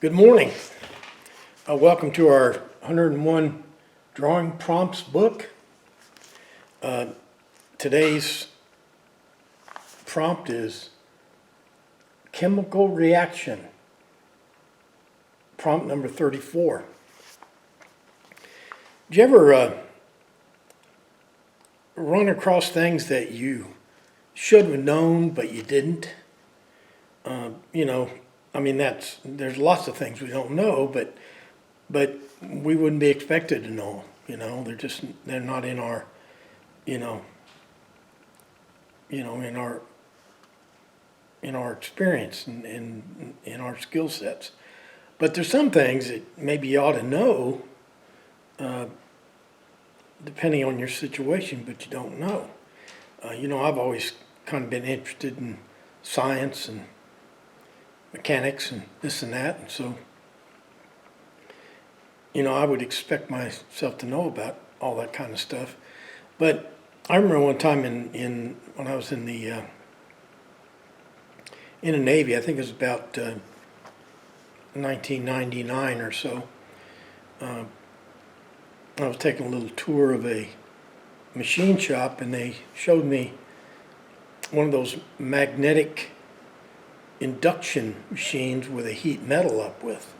Good morning. Welcome to our 101 drawing prompts book. Today's prompt is chemical reaction. Prompt number 34. Did you ever run across things that you should have known but you didn't? There's lots of things we don't know, but we wouldn't be expected to know. They're not in our, in our experience and in our skill sets. But there's some things that maybe you ought to know, depending on your situation, but you don't know. I've always kind of been interested in science and mechanics and this and that, and so I would expect myself to know about all that kind of stuff. But I remember one time when I was in the Navy, I think it was about 1999 or so. I was taking a little tour of a machine shop, and they showed me one of those magnetic induction machines where they heat metal up with.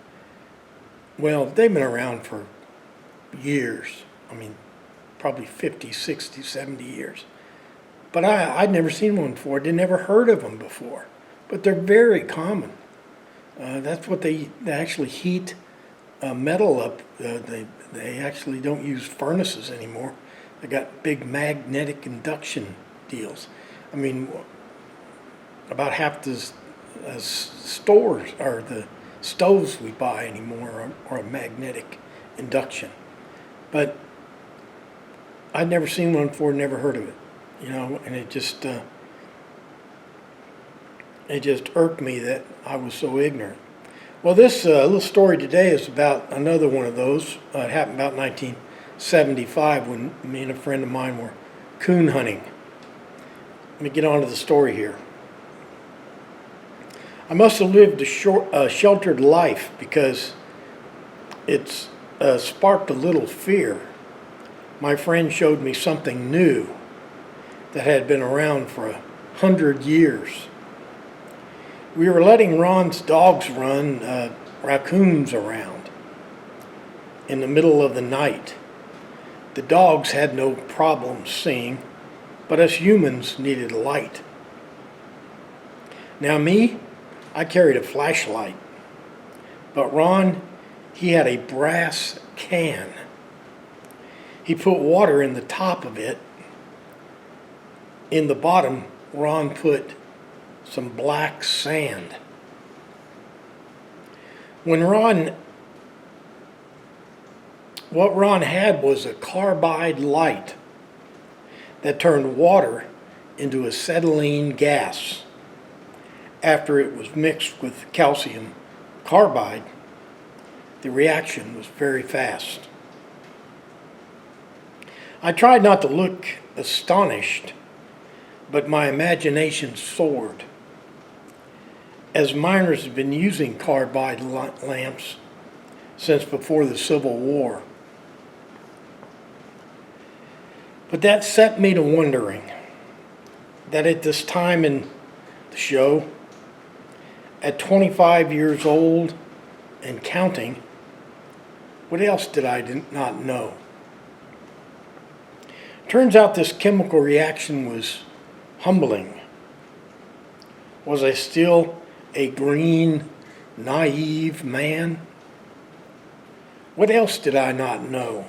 Well, they've been around for years. Probably 50, 60, 70 years. But I'd never seen one before. I'd never heard of them before. But they're very common. That's what they actually heat metal up. They actually don't use furnaces anymore. They got big magnetic induction deals. About half the stores or the stoves we buy anymore are magnetic induction. But I'd never seen one before, never heard of it, and it just irked me that I was so ignorant. Well, this little story today is about another one of those. It happened about 1975 when me and a friend of mine were coon hunting. Let me get on to the story here. I must have lived a sheltered life because it's sparked a little fear. My friend showed me something new that had been around for 100 years. We were letting Ron's dogs run raccoons around in the middle of the night. The dogs had no problem seeing, but us humans needed light. Now me, I carried a flashlight, but Ron, he had a brass can. He put water in the top of it. In the bottom, Ron put some black sand. What Ron had was a carbide light that turned water into acetylene gas. After it was mixed with calcium carbide, the reaction was very fast. I tried not to look astonished, but my imagination soared. As miners have been using carbide lamps since before the Civil War. But that set me to wondering that at this time in the show, at 25 years old and counting, what else did I not know? Turns out this chemical reaction was humbling. Was I still a green, naive man? What else did I not know?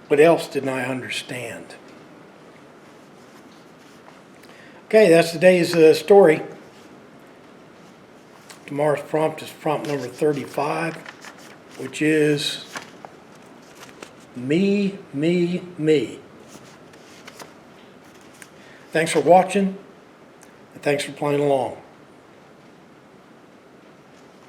What else didn't I understand? Okay, that's today's story. Tomorrow's prompt is prompt number 35, which is me, me, me. Thanks for watching, and thanks for playing along.